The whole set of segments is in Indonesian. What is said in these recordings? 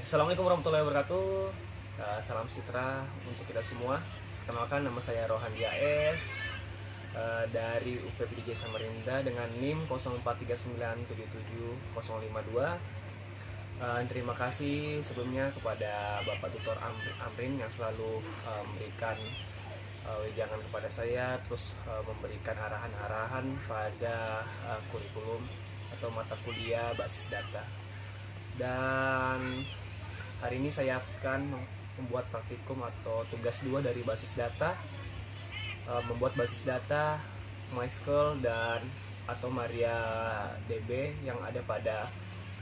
Assalamualaikum warahmatullahi wabarakatuh. Salam sejahtera untuk kita semua. Kenalkan, nama saya Rohan Dias dari UPPDJ Samarinda dengan NIM 0439777052. Terima kasih sebelumnya kepada Bapak Tutor Amrin yang selalu memberikan wejangan kepada saya, terus memberikan arahan-arahan pada kurikulum atau mata kuliah basis data. Dan hari ini saya akan membuat praktikum atau tugas 2 dari basis data, membuat basis data MySQL dan atau MariaDB yang ada pada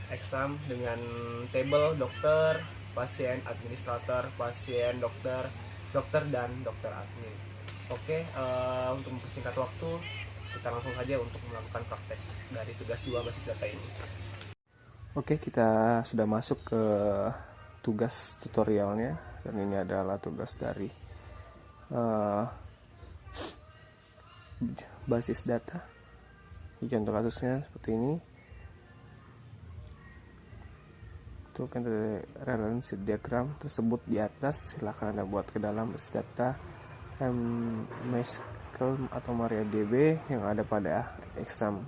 exam dengan table dokter, pasien, administrator, pasien, dokter, dokter dan dokter admin. Oke, untuk mempersingkat waktu, kita langsung saja untuk melakukan praktek dari tugas 2 basis data ini. Oke, kita sudah masuk ke tugas tutorialnya, dan ini adalah tugas dari basis data. Contoh kasusnya seperti ini. Untuk relevancy diagram tersebut di atas, silahkan Anda buat ke dalam basis data MySQL atau MariaDB yang ada pada exam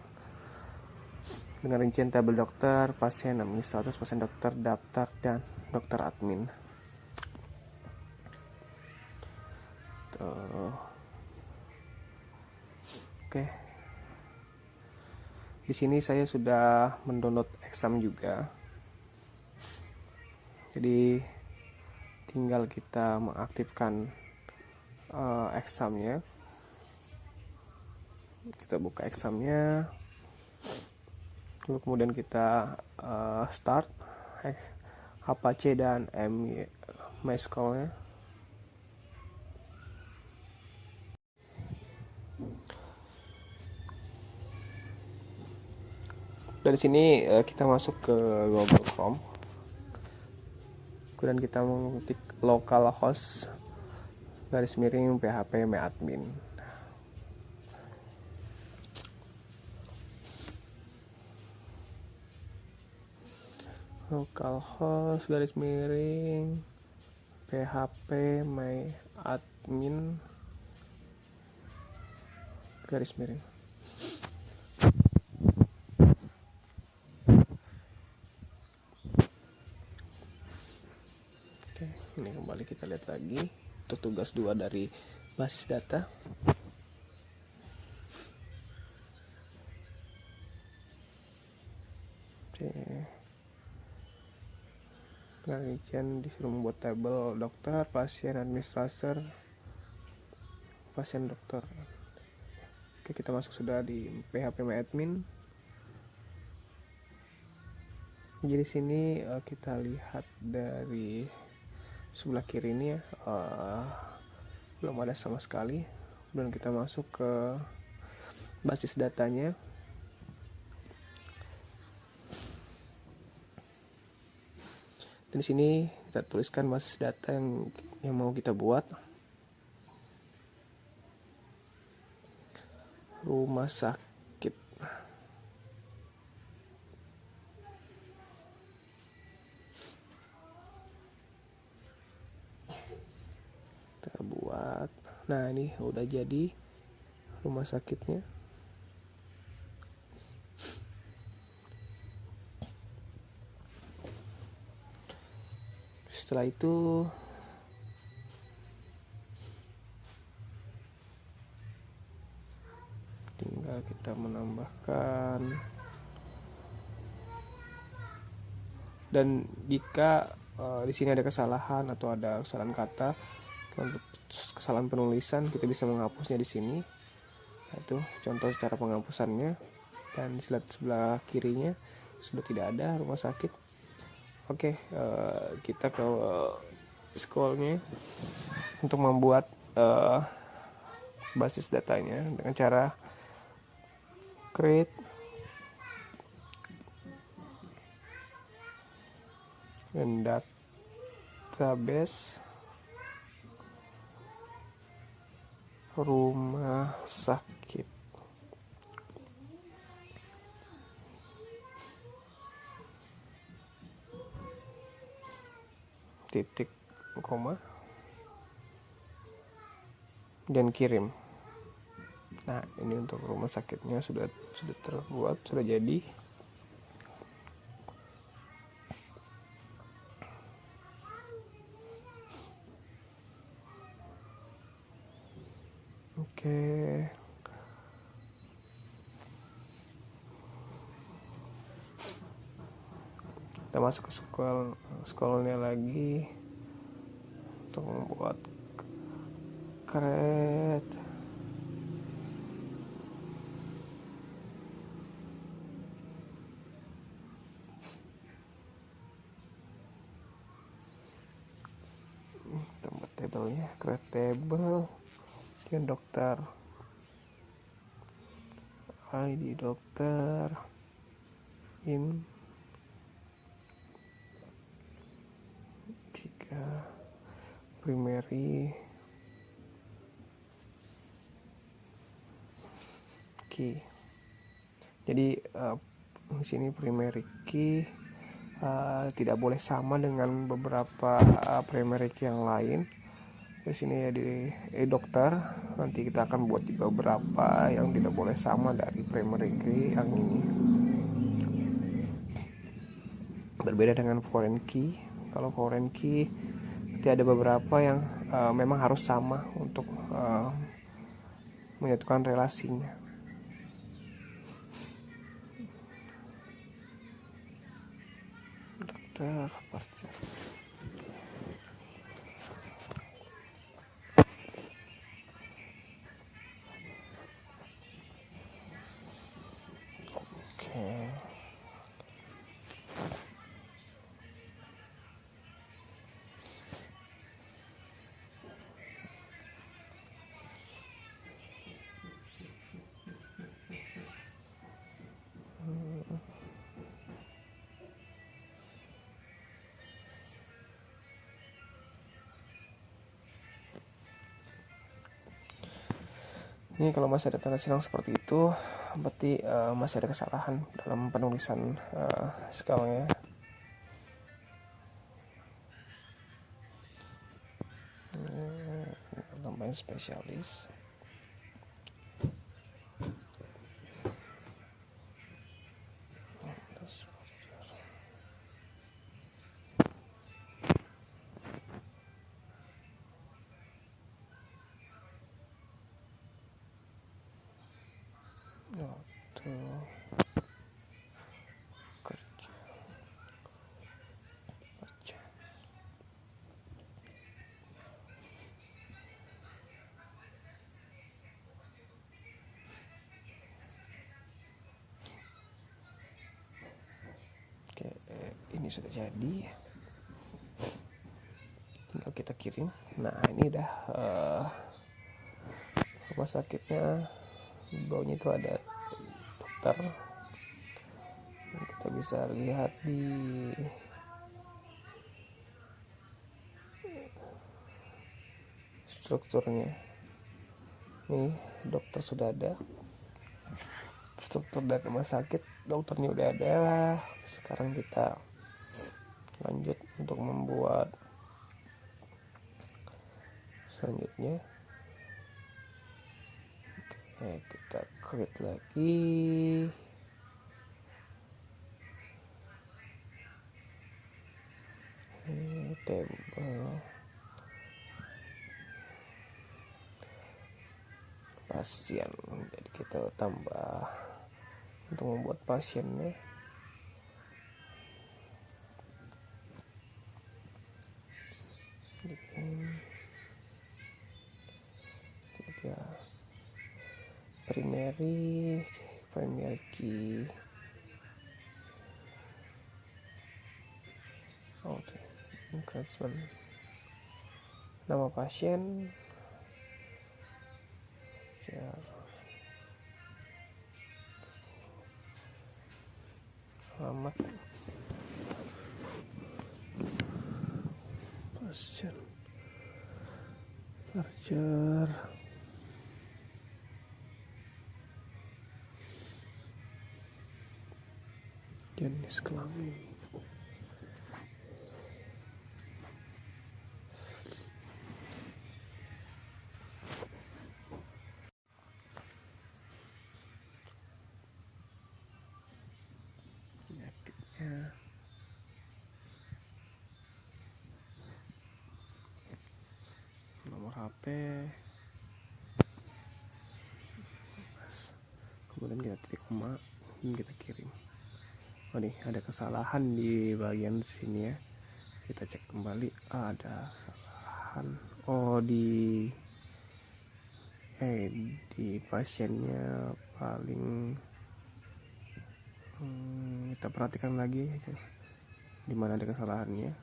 dengan rincian tabel dokter, pasien, administrator, pasien dokter, daftar, dan dokter admin. Tuh. Oke. Di sini saya sudah mendownload exam juga. Jadi tinggal kita mengaktifkan examnya. Kita buka examnya. Lalu kemudian kita start Apache dan MySQL-nya. Dari sini kita masuk ke Google Chrome. Kemudian kita mengetik localhost /php myadmin. Localhost /php myadmin . Oke, ini kembali kita lihat lagi untuk tugas 2 dari basis data. Oke. Rincian disuruh membuat tabel dokter, pasien, administrator, pasien, dokter. Oke, kita masuk sudah di PHP myadmin. Jadi sini kita lihat dari sebelah kiri ini ya, belum ada sama sekali. Kemudian kita masuk ke basis datanya. Dan di sini kita tuliskan basis data yang mau kita buat. Rumah sakit. Kita buat. Nah, ini udah jadi rumah sakitnya. Setelah itu tinggal kita menambahkan, dan jika di sini ada kesalahan atau ada kesalahan kata, kesalahan penulisan, kita bisa menghapusnya di sini. Nah, itu contoh cara penghapusannya. Dan di sebelah kirinya sudah tidak ada rumah sakit. Oke, kita ke scrollnya untuk membuat basis datanya dengan cara create dan database rumah sakit. titik koma dan kirim. Nah, ini untuk rumah sakitnya sudah terbuat, sudah jadi. Oke. Kita masuk ke sekolahnya lagi untuk membuat karet. Tempat tabelnya, karet table. Yang dokter, ID dokter, in jika primary key. Jadi di sini primary key tidak boleh sama dengan beberapa primary key yang lain. Di sini ya di dokter, nanti kita akan buat juga beberapa yang tidak boleh sama dari primary key yang ini. Berbeda dengan foreign key. Kalau foreign key nanti ada beberapa yang memang harus sama untuk menyatukan relasinya. Dokter Parcer. Oke. Ini kalau masih ada tanda silang seperti itu, berarti masih ada kesalahan dalam penulisan skalanya. Tambahin spesialis. Kerja. Oke, ini sudah jadi. Tinggal kita kirim. Nah, ini udah rumah sakitnya. Di bawahnya itu ada dokter. Kita bisa lihat di strukturnya. Nih, dokter sudah ada. Struktur dari rumah sakit, dokternya udah ada. Sekarang kita lanjut untuk membuat selanjutnya. Oke, kita create lagi. Table pasien, jadi kita tambah untuk membuat pasiennya. Tiga primary key. Oke, nama pasien, alamat pasien, charger, jenis kelamin, HP, kemudian kita titik koma dan kita kirim. Oh nih, ada kesalahan di bagian sini ya, kita cek kembali. Ada kesalahan. Oh, di pasiennya paling kita perhatikan lagi di mana ada kesalahannya.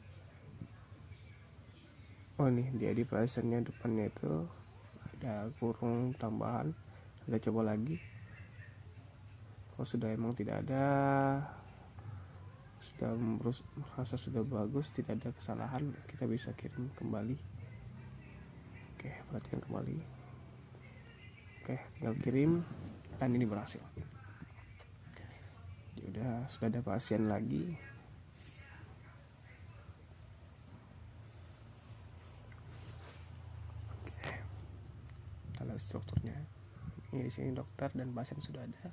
Oh nih, dia di pasiennya depannya itu ada kurung tambahan. Kita coba lagi. Oh, sudah, emang tidak ada, sudah merasa sudah bagus, tidak ada kesalahan, kita bisa kirim kembali. Oke, perhatikan kembali. Oke, tinggal kirim dan ini berhasil. Sudah ada pasien lagi. Oke, kita lihat strukturnya. Ini di sini dokter dan pasien sudah ada.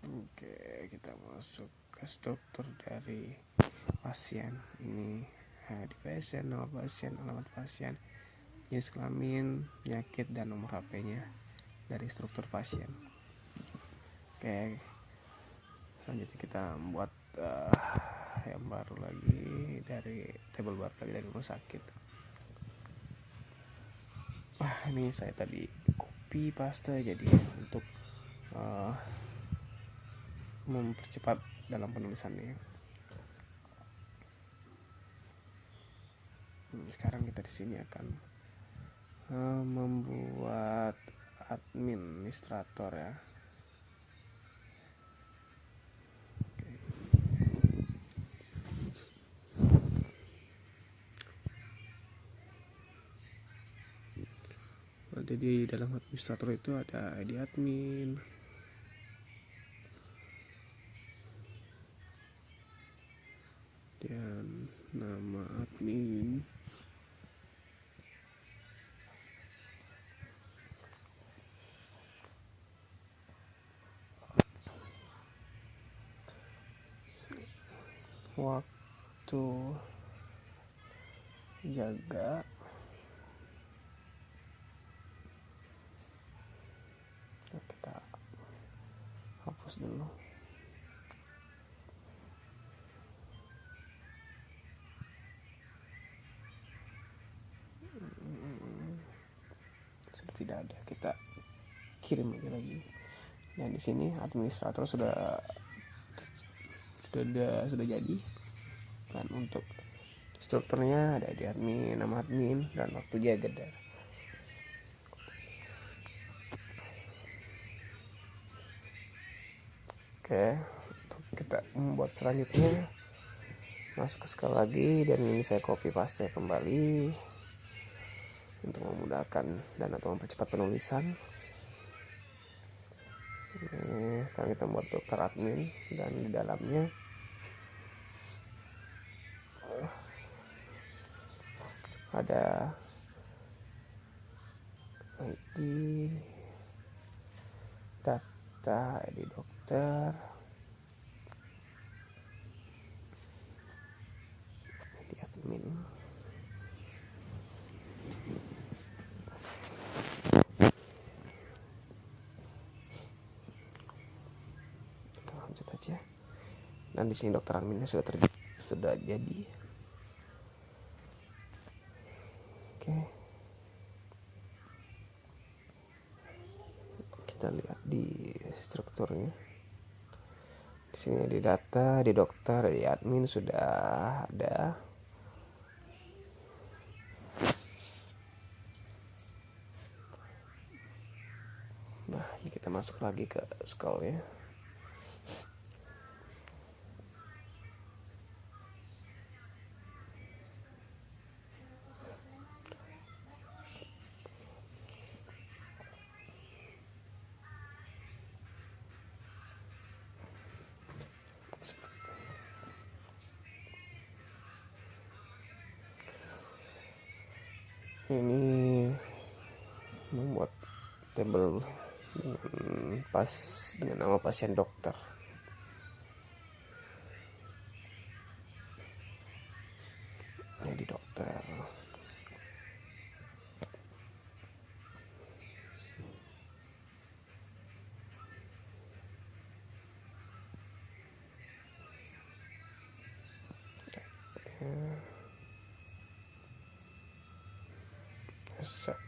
Oke, kita masuk ke struktur dari pasien ini. Di pasien, nama pasien, alamat pasien, jenis kelamin, penyakit, dan nomor HP-nya dari struktur pasien. Oke, selanjutnya kita membuat yang baru lagi dari tabel baru lagi dari rumah sakit. Ini saya tadi copy paste jadi untuk mempercepat dalam penulisannya. Sekarang kita di sini akan membuat administrator ya. Jadi dalam administrator itu ada ID admin, dan nama admin, waktu jaga, kita hapus dulu. Sudah tidak ada, kita kirim lagi. Dan di sini administrator sudah jadi. Dan untuk strukturnya ada di admin, nama admin, dan waktu jaga. Oke, untuk kita membuat selanjutnya, masuk ke sekali lagi, dan ini saya copy paste kembali untuk memudahkan dan atau mempercepat penulisan. Sekarang kita buat dokter admin, dan di dalamnya ada ID, data, ID dokter, ID admin. Kita lanjut aja. Dan di sini dokter adminnya sudah jadi. Oke. Kita lihat di strukturnya. Di sini di data, di dokter, di admin sudah ada. Nah, ini kita masuk lagi ke scroll ya. Ini membuat tabel dengan nama pasien dokter. Jadi dokter. Set.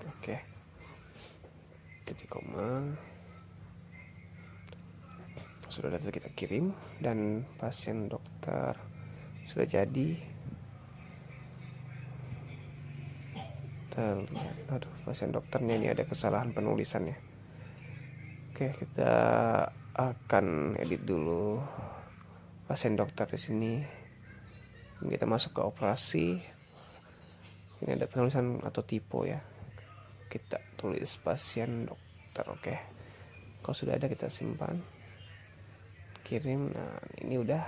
Oke. Titik koma. Sudah data kita kirim dan pasien dokter sudah jadi. Terlihat, aduh, pasien dokternya ini ada kesalahan penulisannya. Oke, kita akan edit dulu pasien dokter di sini. Kita masuk ke operasi. Ini ada penulisan atau typo ya. Kita tulis pasien dokter. Oke. Kalau sudah ada kita simpan. Kirim. Nah, ini udah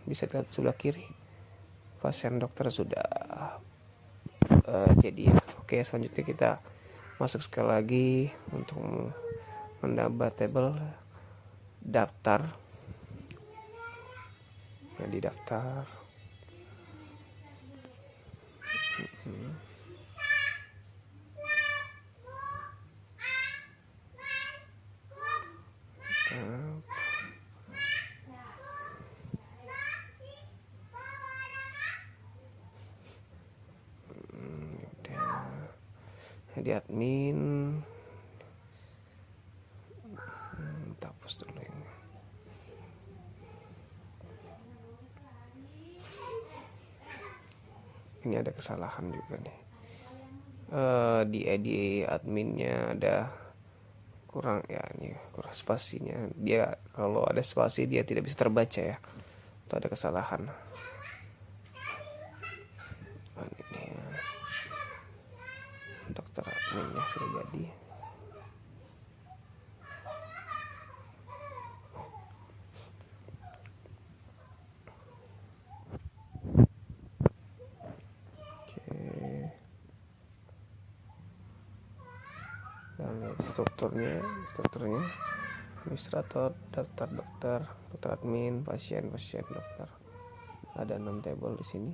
bisa dilihat sebelah kiri. Pasien dokter sudah jadi ya. Oke, selanjutnya kita masuk sekali lagi untuk menambah tabel daftar. Nah, di daftar di admin, hapus dulu ini. Ini ada kesalahan juga nih. Di adminnya ada kurang ya, ini kurang spasinya. Dia kalau ada spasi dia tidak bisa terbaca ya. Itu ada kesalahan. Ini ya. Dokter adminnya sudah jadi. Dan strukturnya administrator, daftar dokter, dokter admin, pasien dokter. Ada 6 tabel di sini.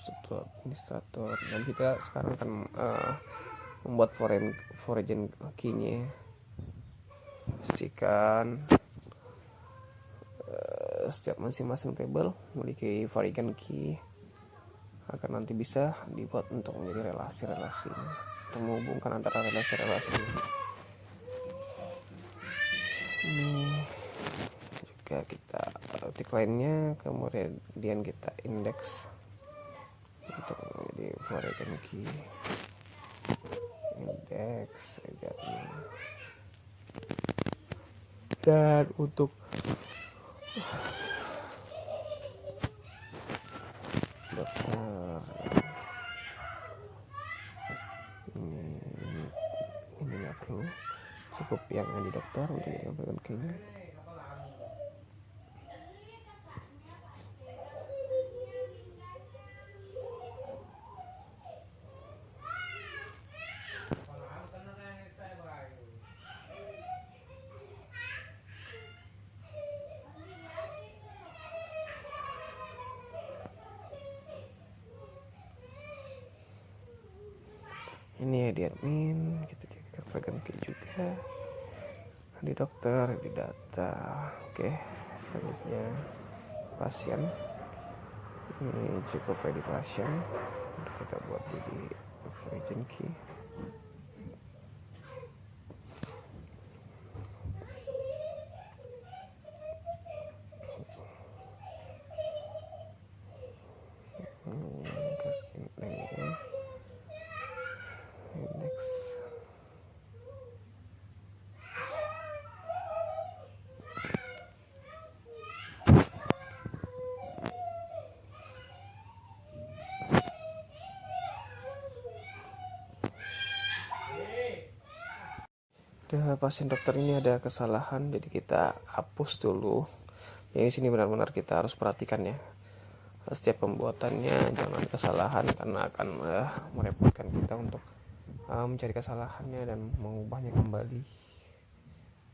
Struktur administrator, dan kita sekarang akan membuat foreign key-nya. Pastikan setiap masing-masing table memiliki foreign key agar nanti bisa dibuat untuk menjadi relasi-relasi, untuk menghubungkan antara relasi-relasi. Ini juga kita ketik lainnya, kemudian kita indeks untuk menjadi foreign key. Indeks dan untuk dokter ini nggak perlu, cukup yang di dokter untuk menyampaikan kayaknya. Ini ya di admin, kita cek ganti juga di dokter, di data. Oke, selanjutnya pasien. Ini cukup di pasien untuk kita buat jadi foreign key. pasien dokter ini ada kesalahan, jadi kita hapus dulu. Jadi sini benar-benar kita harus perhatikan ya, setiap pembuatannya jangan kesalahan, karena akan merepotkan kita untuk mencari kesalahannya dan mengubahnya kembali.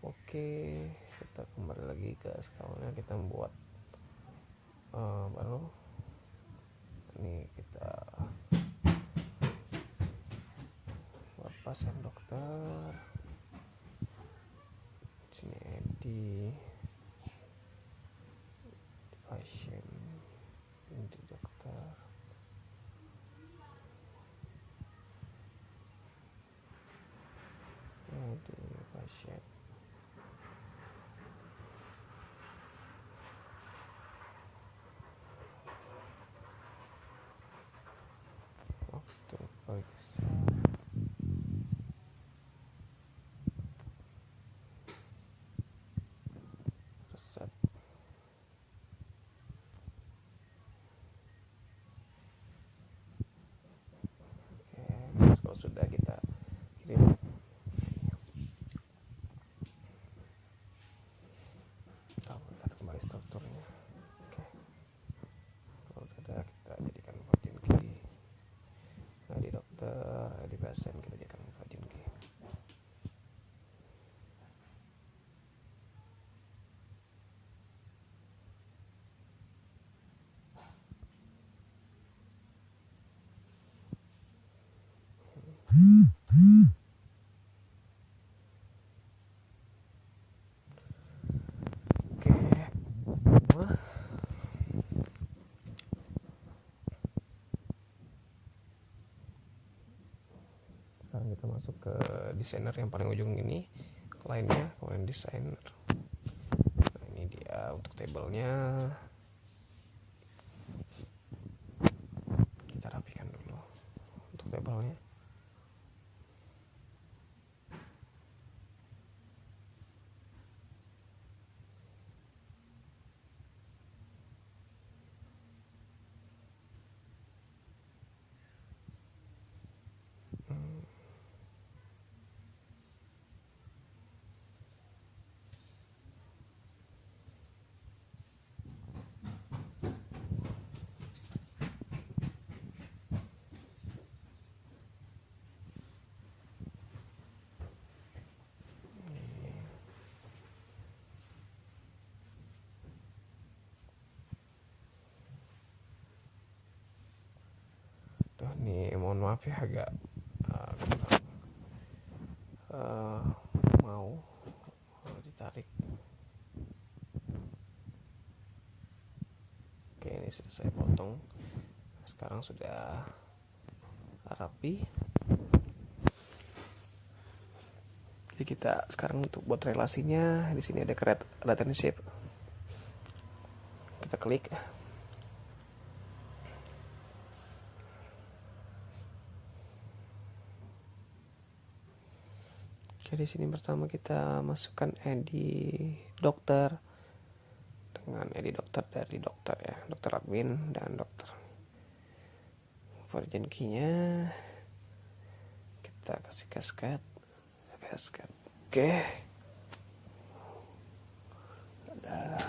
Oke, kita kembali lagi ke skalanya, kita membuat baru ini kita buat pasien dokter. Sini Edi pasien, ini dokter. Edi pasien. Waktu periksa. Resep. Oke, terus kalau sudah kita kirim, lihat kembali strukturnya. Oke, kalau sudah kita jadikan protein key. Nah, di dokter, di pasien kita jadikan protein key. Oke, sekarang kita masuk ke desainer yang paling ujung ini, lainnya kemudian desainer. Nah, ini dia untuk tabelnya, kita rapikan dulu untuk tabelnya. Tuh, nih mohon maaf ya agak mau ditarik. Oke, ini sudah saya potong. Sekarang sudah rapi. Jadi kita sekarang untuk buat relasinya, di sini ada create relationship. Kita klik. Jadi sini pertama kita masukkan Edi dokter dengan Edi dokter dari dokter ya, dokter admin dan dokter. Virgin key-nya kita kasih cascade. Oke. Ada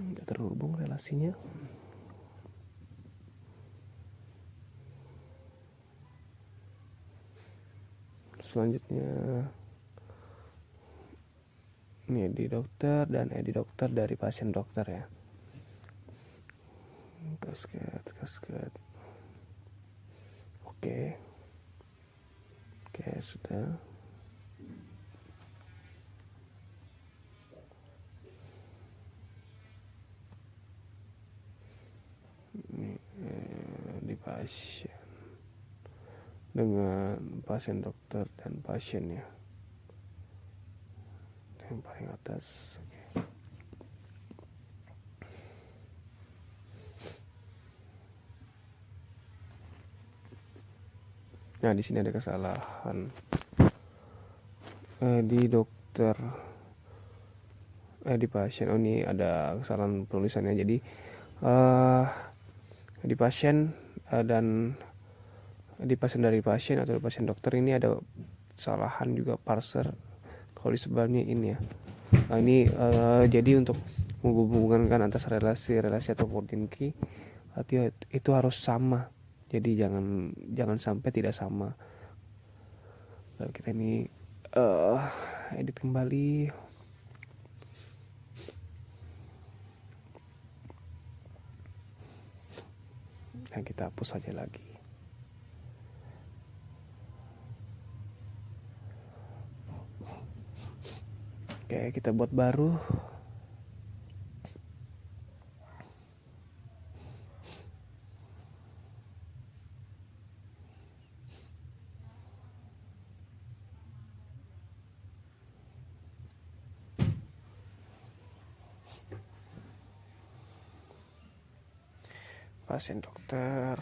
nggak terhubung relasinya. Selanjutnya ini Edi dokter dan Edi dokter dari pasien dokter ya. Cascade. Oke, sudah. Ini di pasien dengan pasien dokter dan pasiennya yang paling atas. Oke. Nah, di sini ada kesalahan di dokter, di pasien. Oh, ini ada kesalahan penulisannya. Jadi di pasien dan di pasien dari pasien atau pasien dokter ini ada kesalahan juga parser kalau di sebelahnya ini ya. Nah, ini jadi untuk menghubungkan atas relasi atau Purkinje itu harus sama. Jadi jangan sampai tidak sama. Lalu kita ini edit kembali. Nah, kita hapus saja lagi. Oke, kita buat baru. Pasien dokter.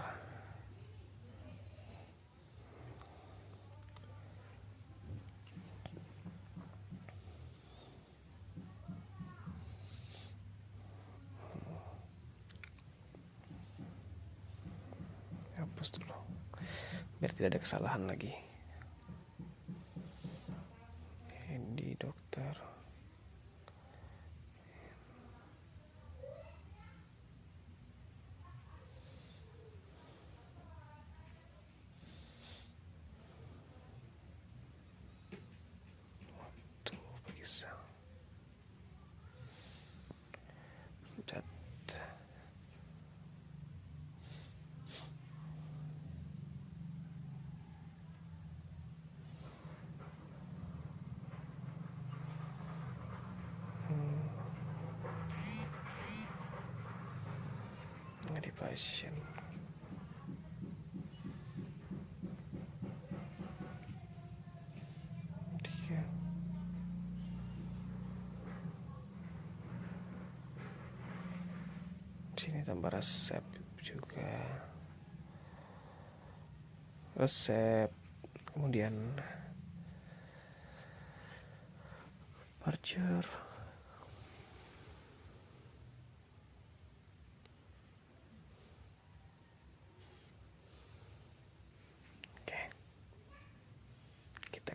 Hapus dulu biar tidak ada kesalahan lagi. Ini dokter. Waktu periksa. Di pasien. Tiga. Sini tambah resep juga. Resep. Kemudian parcer.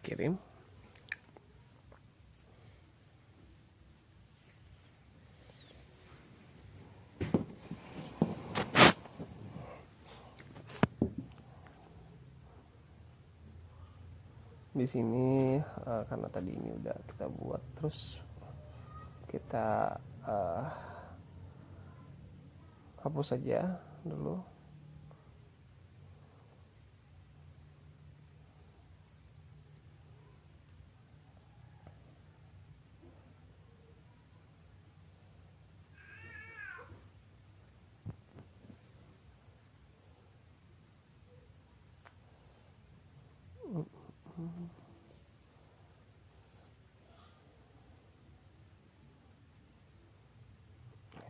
Kirim. Di sini karena tadi ini udah kita buat, terus kita hapus saja dulu.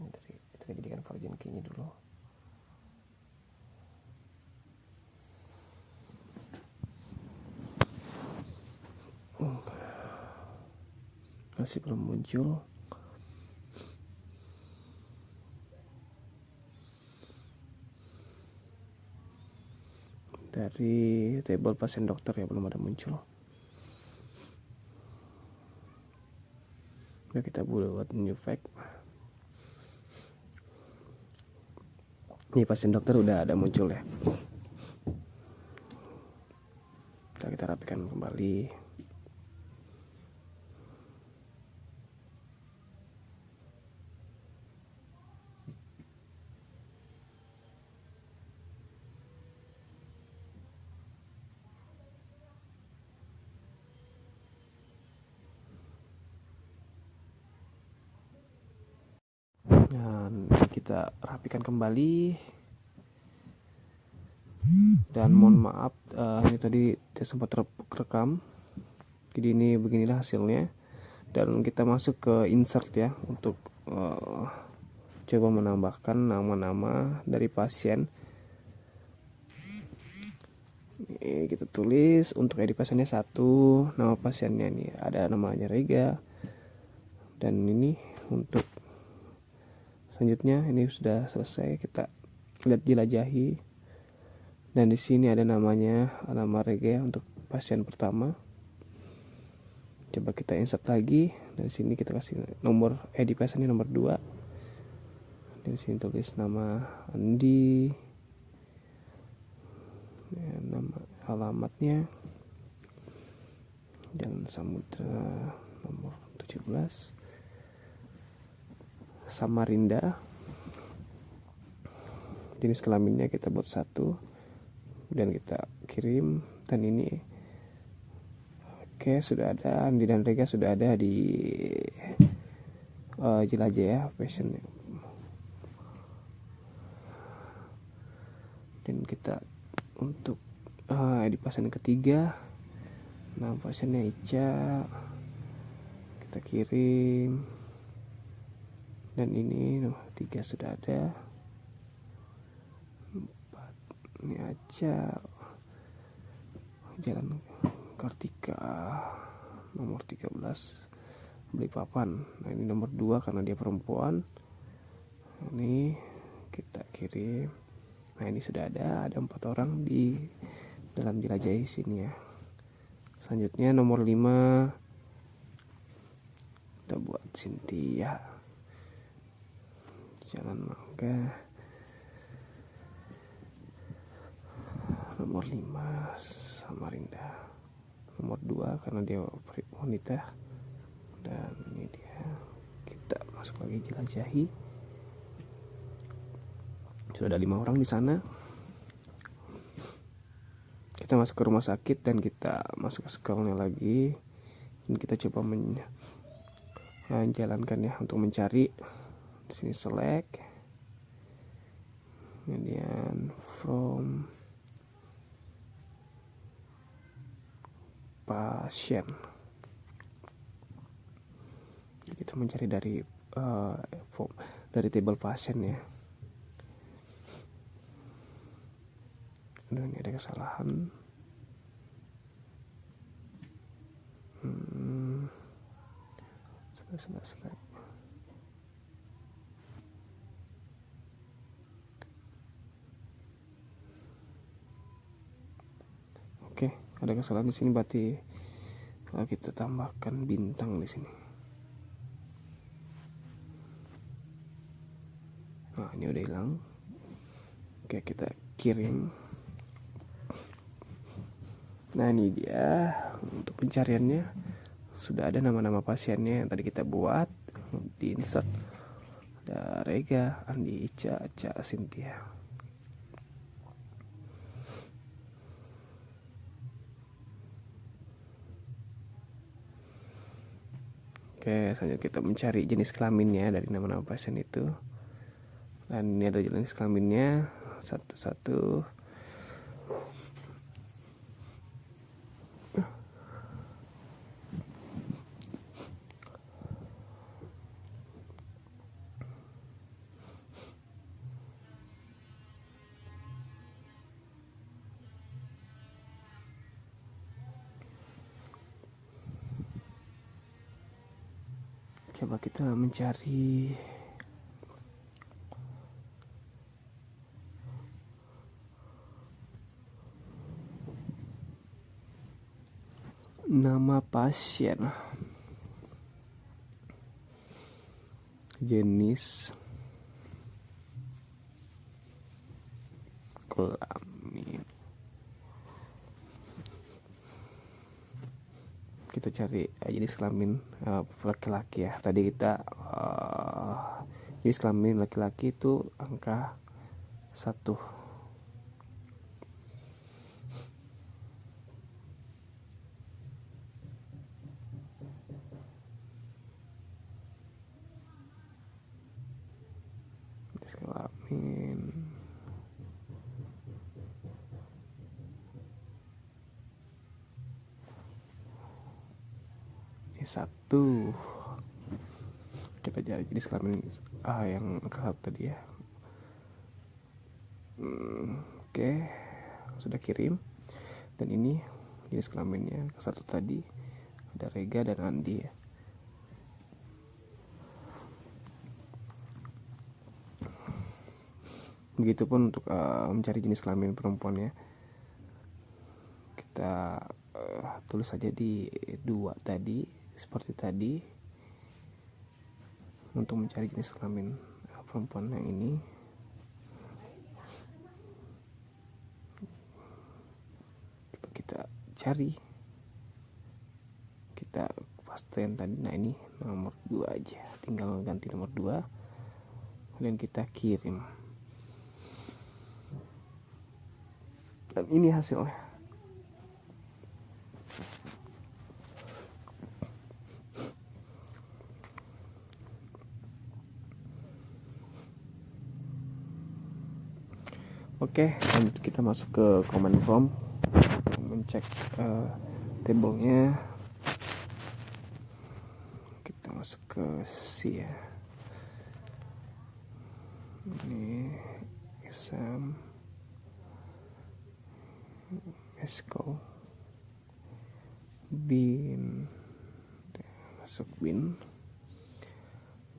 Ini tadi kita jadikan Purkinje dulu. Masih belum muncul. Dari table pasien dokter ya belum ada muncul. Nah, kita buat new fact. Ini pasien dokter udah ada muncul ya. Kita rapikan kembali. Dan kita rapikan kembali. Dan mohon maaf, ini tadi tidak sempat rekam. Jadi ini beginilah hasilnya. Dan kita masuk ke insert ya, untuk coba menambahkan nama-nama dari pasien. Ini kita tulis untuk edit pasiennya 1, nama pasiennya ini ada namanya Rega. Dan ini untuk selanjutnya ini sudah selesai, kita lihat jelajahi. Dan di sini ada namanya, nama Rega untuk pasien pertama. Coba kita insert lagi. Dan di sini kita kasih nomor di pasien ini nomor 2. Dan di sini tulis nama Andi. Ya, nama alamatnya Jalan Samudra nomor 17 Samarinda. Jenis kelaminnya kita buat 1 dan kita kirim. Dan ini oke, sudah ada. Andi dan Rega sudah ada di Jelajah ya passion. Dan kita untuk di pasien ketiga, nah pasiennya Ica, kita kirim. Dan ini nomor 3 sudah ada. 4 ini aja, Jalan Kartika nomor 13 Balikpapan. Nah ini nomor 2 karena dia perempuan. Ini kita kirim. Nah ini sudah ada 4 orang di dalam Jelajah sini ya. Selanjutnya nomor 5 kita buat Cynthia, Jalan Mangga nomor 5 Samarinda. Nomor 2 karena dia wanita. Dan ini dia, kita masuk lagi jelajahi. Sudah ada 5 orang di sana. Kita masuk ke rumah sakit dan kita masuk ke scrollnya lagi. Dan kita coba menjalankan ya untuk mencari. Di sini select, kemudian from pasien. Kita mencari dari table pasien ya. Aduh, ini ada kesalahan. Selesai. Oke, ada kesalahan di sini, berarti kita tambahkan bintang di sini. Nah, ini udah hilang. Oke, kita kirim. Nah, ini dia untuk pencariannya. Sudah ada nama-nama pasiennya yang tadi kita buat di insert. Ada Rega, Andi, Ica, Cynthia. Oke, selanjutnya kita mencari jenis kelaminnya dari nama-nama pasien itu. Dan ini ada jenis kelaminnya satu-satu. Coba kita mencari nama pasien, jenis kelamin. Kita cari jenis kelamin laki-laki ya. Tadi kita jenis kelamin laki-laki itu angka 1. Jenis kelamin ini 1. Kita cari jenis kelamin yang angka 1 tadi ya. Oke, sudah kirim. Dan ini jenis kelaminnya angka 1 tadi. Ada Rega dan Andi ya. Begitupun untuk mencari jenis kelamin perempuan ya. tulis saja di 2 tadi seperti tadi untuk mencari jenis kelamin perempuan yang ini. Coba kita cari, kita pastein tadi. Nah ini nomor 2 aja, tinggal ganti nomor 2 kemudian kita kirim, dan ini hasilnya. Oke, lanjut kita masuk ke command prompt, mencek tabelnya. Kita masuk ke C ya. Ini exam Esco bin, masuk bin,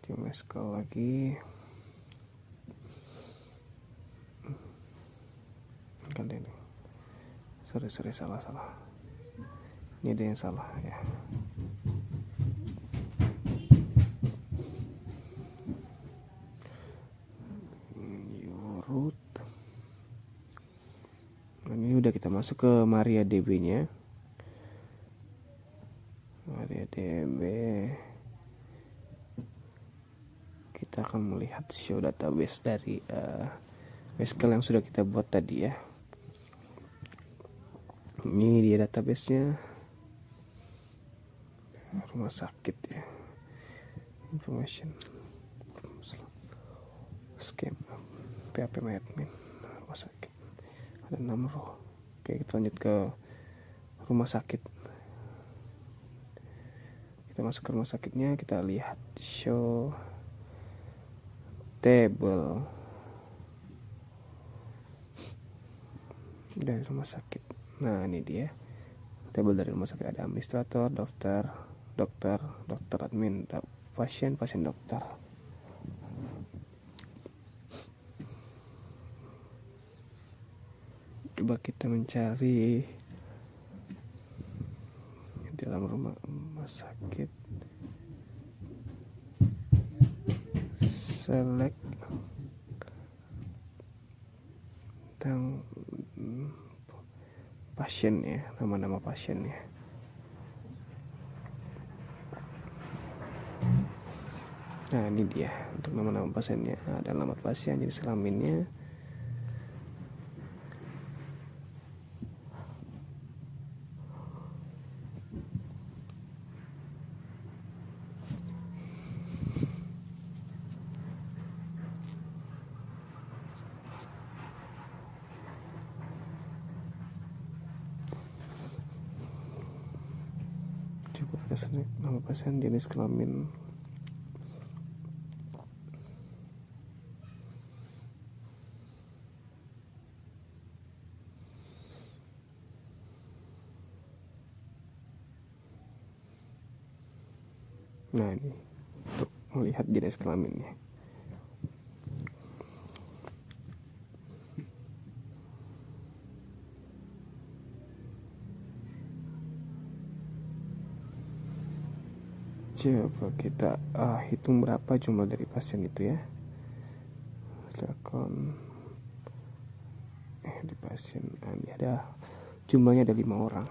coba Esco lagi. Kan ini sorry salah, ini ada yang salah ya. Root. Nah, ini udah kita masuk ke MariaDB nya. MariaDB, kita akan melihat show database dari MySQL yang sudah kita buat tadi ya. Ini dia database-nya, rumah sakit ya, information, scheme, PHP admin, rumah sakit, ada 6 row. Oke, kita lanjut ke rumah sakit. Kita masuk ke rumah sakitnya, kita lihat show table dari rumah sakit. Nah ini dia tabel dari rumah sakit, ada administrator, dokter admin, pasien dokter. Coba kita mencari di dalam rumah sakit, select tentang pasien ya, nama-nama pasien ya. Nah ini dia untuk nama-nama pasiennya, ada alamat pasien, jenis kelaminnya, cukup dasarnya nama pasien, jenis kelamin. Nah ini untuk melihat jenis kelaminnya. Coba kita hitung berapa jumlah dari pasien itu ya. Silakan di pasien ini ada jumlahnya, ada 5 orang.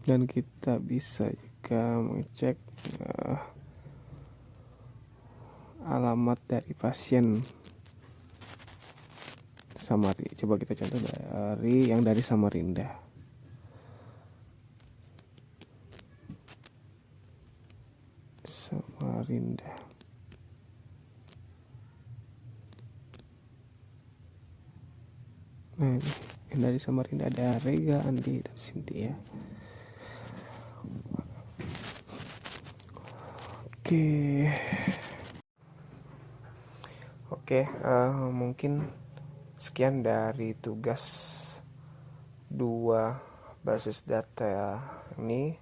Dan kita bisa juga mengecek alamat dari pasien Samari. Coba kita contoh dari yang dari Samarinda. Nah ini yang dari Samarinda ada Rega, Andi, dan Cynthia. Oke, mungkin sekian dari tugas 2 basis data ini.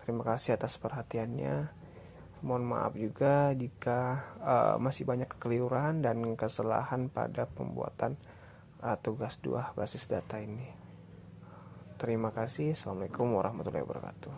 Terima kasih atas perhatiannya. Mohon maaf juga jika masih banyak kekeliruan dan kesalahan pada pembuatan tugas 2 basis data ini. Terima kasih. Assalamualaikum warahmatullahi wabarakatuh.